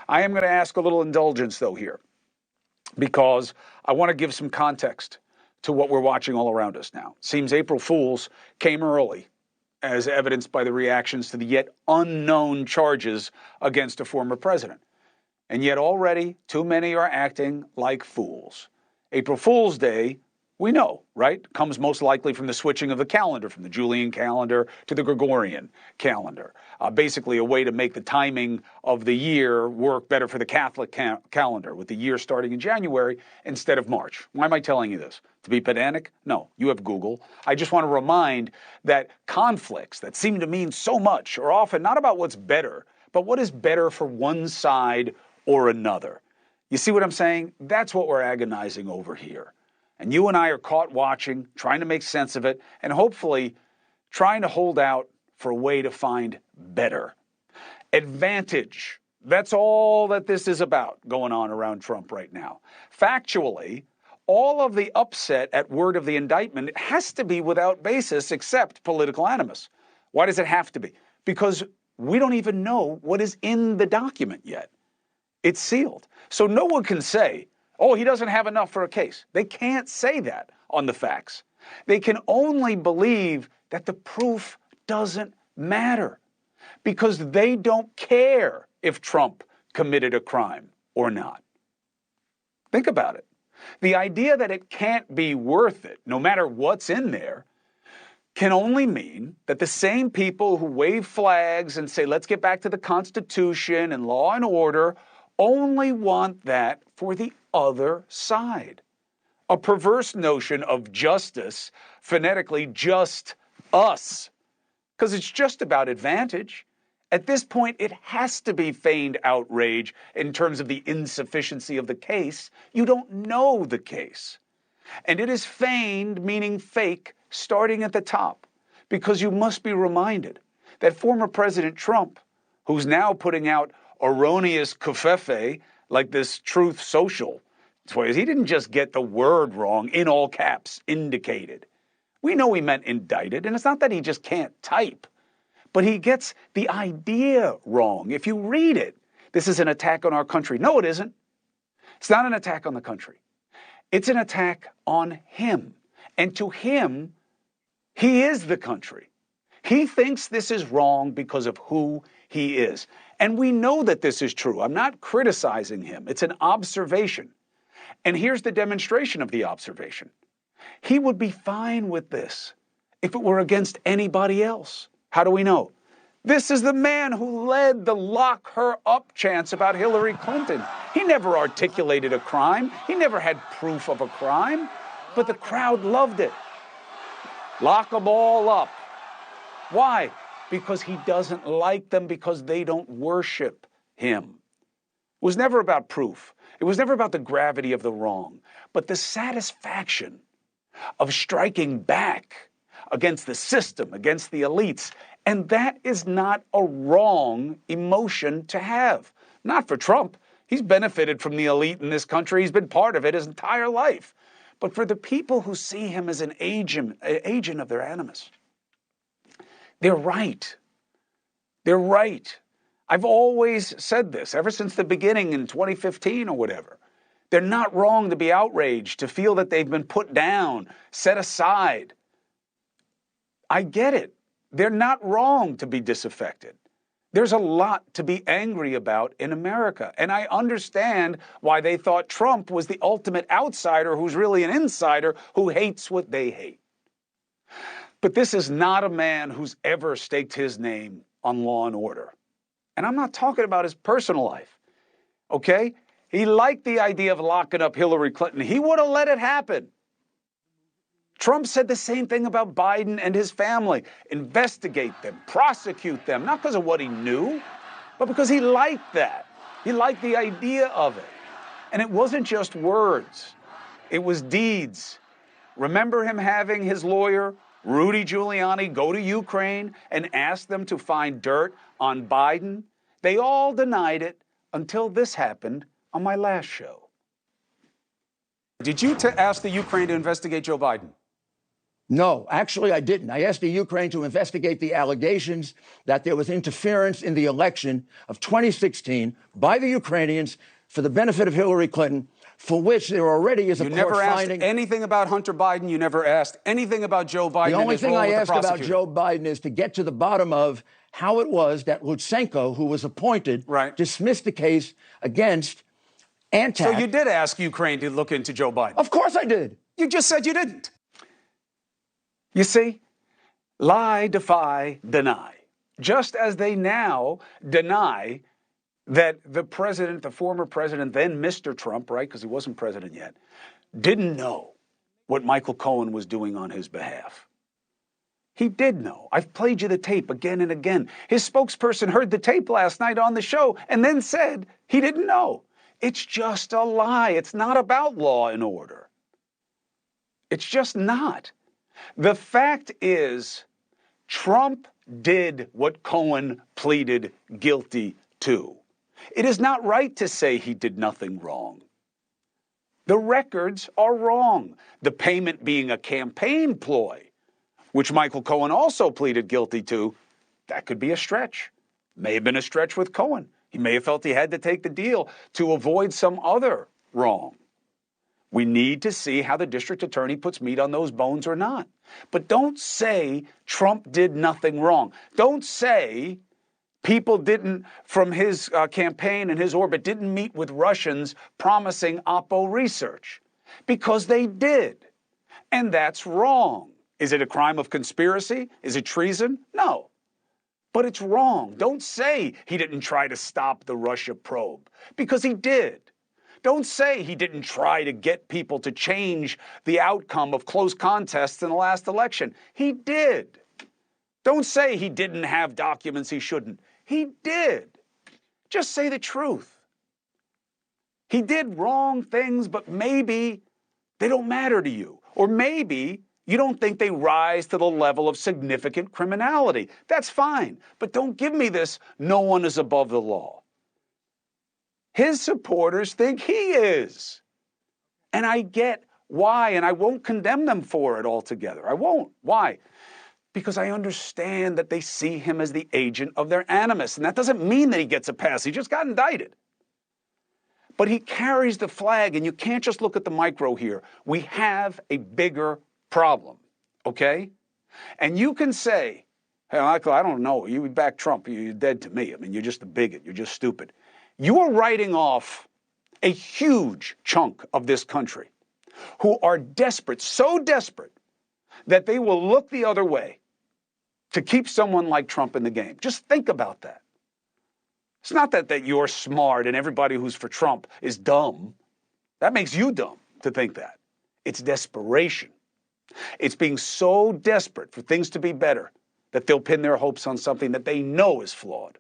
I am going to ask a little indulgence, though, here, because I want to give some context to what we're watching all around us now. Seems April Fools came early, as evidenced by the reactions to the yet unknown charges against a former president. And yet already too many are acting like fools. April Fool's Day, we know, right, comes most likely from the switching of the calendar, from the Julian calendar to the Gregorian calendar. Basically a way to make the timing of the year work better for the Catholic calendar, with the year starting in January instead of March. Why am I telling you this? To be pedantic? No, you have Google. I just want to remind that conflicts that seem to mean so much are often not about what's better, but what is better for one side or another. You see what I'm saying? That's what we're agonizing over here. And you and I are caught watching, trying to make sense of it, and hopefully trying to hold out for a way to find better. Advantage. That's all that this is about going on around Trump right now. Factually, all of the upset at word of the indictment has to be without basis except political animus. Why does it have to be? Because we don't even know what is in the document yet. It's sealed. So no one can say, oh, he doesn't have enough for a case. They can't say that on the facts. They can only believe that the proof doesn't matter because they don't care if Trump committed a crime or not. Think about it. The idea that it can't be worth it, no matter what's in there, can only mean that the same people who wave flags and say, let's get back to the Constitution and law and order, only want that for the other side. A perverse notion of justice, phonetically just us, because it's just about advantage. At this point, it has to be feigned outrage in terms of the insufficiency of the case. You don't know the case. And it is feigned, meaning fake, starting at the top, because you must be reminded that former President Trump, who's now putting out erroneous kufefe like this Truth Social, he didn't just get the word wrong, in all caps, indicated. We know he meant indicted, and it's not that he just can't type, but he gets the idea wrong. If you read it, this is an attack on our country. No, it isn't. It's not an attack on the country. It's an attack on him. And to him, he is the country. He thinks this is wrong because of who he is. And we know that this is true. I'm not criticizing him. It's an observation. And here's the demonstration of the observation. He would be fine with this if it were against anybody else. How do we know? This is the man who led the lock her up chants about Hillary Clinton. He never articulated a crime. He never had proof of a crime. But the crowd loved it. Lock them all up. Why? Because he doesn't like them, because they don't worship him. It was never about proof. It was never about the gravity of the wrong, but the satisfaction of striking back against the system, against the elites. And that is not a wrong emotion to have. Not for Trump. He's benefited from the elite in this country. He's been part of it his entire life. But for the people who see him as an agent of their animus, they're right. They're right. I've always said this ever since the beginning in 2015 or whatever. They're not wrong to be outraged, to feel that they've been put down, set aside. I get it. They're not wrong to be disaffected. There's a lot to be angry about in America. And I understand why they thought Trump was the ultimate outsider who's really an insider who hates what they hate. But this is not a man who's ever staked his name on law and order. And I'm not talking about his personal life, okay? He liked the idea of locking up Hillary Clinton. He would have let it happen. Trump said the same thing about Biden and his family. Investigate them, prosecute them, not because of what he knew, but because he liked that. He liked the idea of it. And it wasn't just words. It was deeds. Remember him having his lawyer, Rudy Giuliani, go to Ukraine and ask them to find dirt on Biden? They all denied it until this happened on my last show. Did you ask the Ukraine to investigate Joe Biden? No, actually, I didn't. I asked the Ukraine to investigate the allegations that there was interference in the election of 2016 by the Ukrainians for the benefit of Hillary Clinton, for which there already is a court never asked finding. anything about Hunter Biden. You never asked anything about Joe Biden. The and only his thing role I with the asked about prosecutor. Joe Biden is to get to the bottom of how it was that Lutsenko, who was appointed, dismissed the case against Antak. So you did ask Ukraine to look into Joe Biden? Of course I did. You just said you didn't. You see, lie, defy, deny. Just as they now deny that the president, the former president, then Mr. Trump, right, because he wasn't president yet, didn't know what Michael Cohen was doing on his behalf. He did know. I've played you the tape again and again. His spokesperson heard the tape last night on the show and then said he didn't know. It's just a lie. It's not about law and order. It's just not. The fact is, Trump did what Cohen pleaded guilty to. It is not right to say he did nothing wrong. The records are wrong. The payment being a campaign ploy, which Michael Cohen also pleaded guilty to, that could be a stretch. May have been a stretch with Cohen. He may have felt he had to take the deal to avoid some other wrong. We need to see how the district attorney puts meat on those bones or not. But don't say Trump did nothing wrong. Don't say people didn't, from his campaign and his orbit, didn't meet with Russians promising Oppo research. Because they did. And that's wrong. Is it a crime of conspiracy? Is it treason? No. But it's wrong. Don't say he didn't try to stop the Russia probe, because he did. Don't say he didn't try to get people to change the outcome of close contests in the last election. He did. Don't say he didn't have documents he shouldn't. He did. Just say the truth. He did wrong things, but maybe they don't matter to you. Or maybe you don't think they rise to the level of significant criminality. That's fine. But don't give me this, no one is above the law. His supporters think he is. And I get why, and I won't condemn them for it altogether. I won't. Why? Because I understand that they see him as the agent of their animus. And that doesn't mean that he gets a pass. He just got indicted. But he carries the flag, and you can't just look at the micro here. We have a bigger problem, okay? And you can say, hey, Michael, I don't know. You back Trump. You're dead to me. I mean, you're just a bigot. You're just stupid. You are writing off a huge chunk of this country who are desperate, so desperate, that they will look the other way to keep someone like Trump in the game. Just think about that. It's not that you're smart and everybody who's for Trump is dumb. That makes you dumb to think that. It's desperation. It's being so desperate for things to be better that they'll pin their hopes on something that they know is flawed.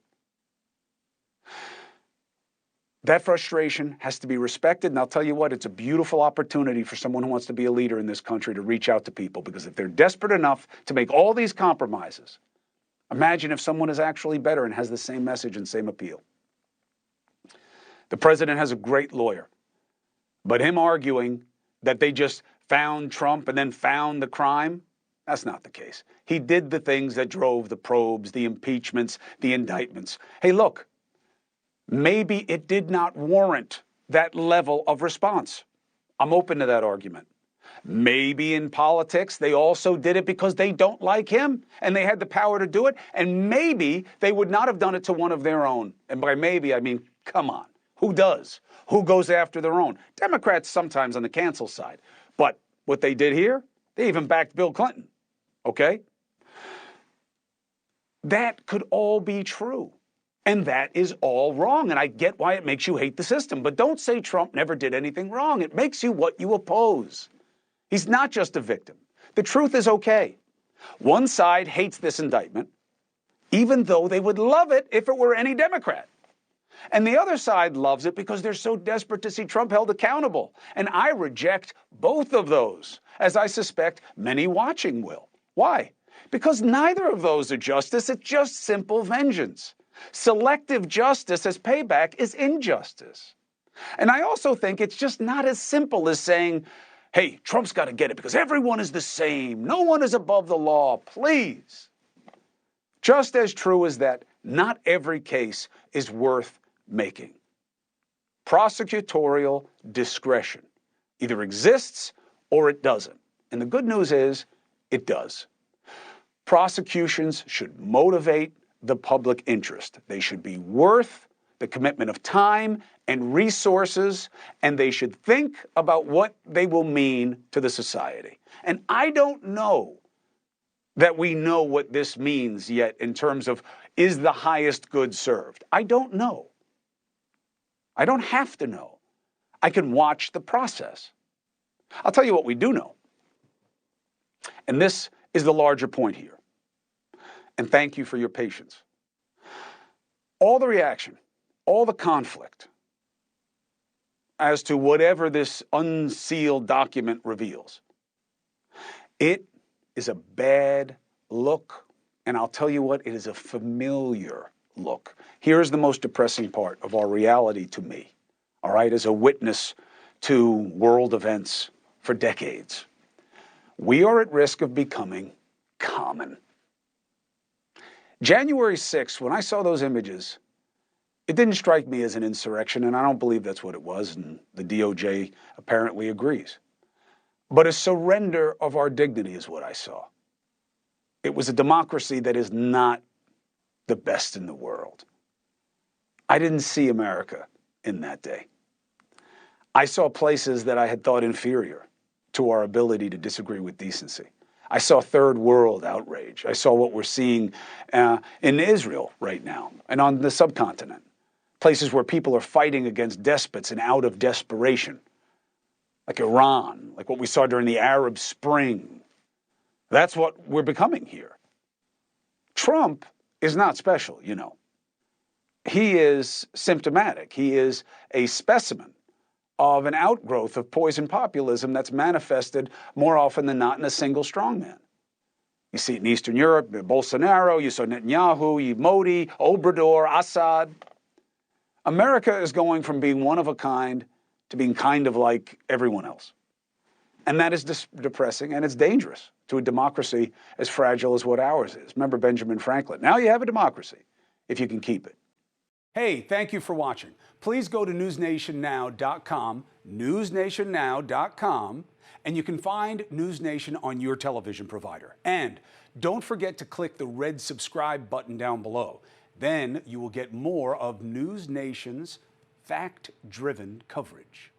That frustration has to be respected, and I'll tell you what, it's a beautiful opportunity for someone who wants to be a leader in this country to reach out to people, because if they're desperate enough to make all these compromises, imagine if someone is actually better and has the same message and same appeal. The president has a great lawyer, but him arguing that they just found Trump and then found the crime, that's not the case. He did the things that drove the probes, the impeachments, the indictments. Hey, look. Maybe it did not warrant that level of response. I'm open to that argument. Maybe in politics, they also did it because they don't like him and they had the power to do it. And maybe they would not have done it to one of their own. And by maybe, I mean, come on. Who does? Who goes after their own? Democrats sometimes on the cancel side. But what they did here, they even backed Bill Clinton. Okay? That could all be true. And that is all wrong. And I get why it makes you hate the system. But don't say Trump never did anything wrong. It makes you what you oppose. He's not just a victim. The truth is okay. One side hates this indictment, even though they would love it if it were any Democrat. And the other side loves it because they're so desperate to see Trump held accountable. And I reject both of those, as I suspect many watching will. Why? Because neither of those are justice. It's just simple vengeance. Selective justice as payback is injustice. And I also think it's just not as simple as saying, hey, Trump's got to get it because everyone is the same. No one is above the law. Please. Just as true as that, not every case is worth making. Prosecutorial discretion either exists or it doesn't. And the good news is it does. Prosecutions should motivate the public interest. They should be worth the commitment of time and resources, and they should think about what they will mean to the society. And I don't know that we know what this means yet in terms of, is the highest good served? I don't know. I don't have to know. I can watch the process. I'll tell you what we do know. And this is the larger point here. And thank you for your patience. All the reaction, all the conflict as to whatever this unsealed document reveals, it is a bad look. And I'll tell you what, it is a familiar look. Here's the most depressing part of our reality to me, all right, as a witness to world events for decades. We are at risk of becoming common. January 6th, when I saw those images, it didn't strike me as an insurrection, and I don't believe that's what it was, and the DOJ apparently agrees. But a surrender of our dignity is what I saw. It was a democracy that is not the best in the world. I didn't see America in that day. I saw places that I had thought inferior to our ability to disagree with decency. I saw third world outrage. I saw what we're seeing in Israel right now and on the subcontinent. Places where people are fighting against despots and out of desperation, like Iran, like what we saw during the Arab Spring. That's what we're becoming here. Trump is not special, you know. He is symptomatic. He is a specimen of an outgrowth of poison populism that's manifested more often than not in a single strongman. You see it in Eastern Europe, Bolsonaro, you saw Netanyahu, Modi, Obrador, Assad. America is going from being one of a kind to being kind of like everyone else. And that is depressing, and it's dangerous to a democracy as fragile as what ours is. Remember Benjamin Franklin. Now you have a democracy, if you can keep it. Hey, thank you for watching. Please go to newsnationnow.com, newsnationnow.com, and you can find News Nation on your television provider. And don't forget to click the red subscribe button down below. Then you will get more of News Nation's fact-driven coverage.